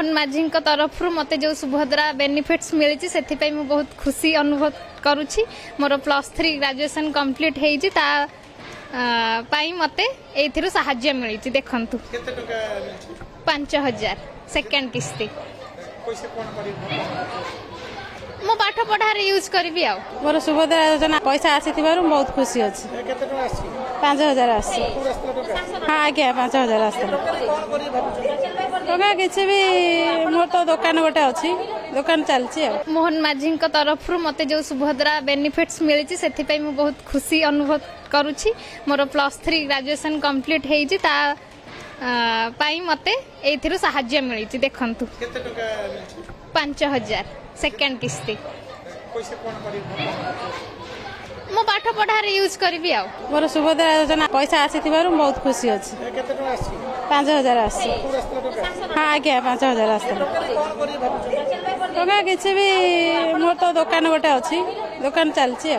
मोहन माझी तरफ मते जो सुभद्रा बेनिफिट्स मिली से बहुत खुशी अनुभव करुच्ची मोर +3 ग्रेजुएशन कंप्लीट होती मते ए साहाय्य मिली देखंतु 5,000 सेकेंड किस्ती मो पाठ पढ़ार यूज करी आ मोर सुभद्रा योजना पैसा आसी बहुत खुशी अच्छी 5,000 आसी हाँ आज्ञा 5,000 आस किसी भी मोर तो दुकान गोटे अच्छी दुकान चलती मोहन माझी तरफ मते जो सुभद्रा बेनिफिट्स मिली से बहुत खुशी अनुभव करुच्ची मोर +3 ग्रेजुएशन कंप्लीट होती मते ए साहाय्य मिली देखंतु 5,000 सेकेंड किस्ती मो पाठ पढ़ार यूज करी आ मोर सुभद्रा योजना पैसा आसी बहुत खुशी अच्छी 5,000 आसी हाँ आज्ञा 5,000 आस किसी भी मोर तो दुकान गोटे अच्छी दुकान चलती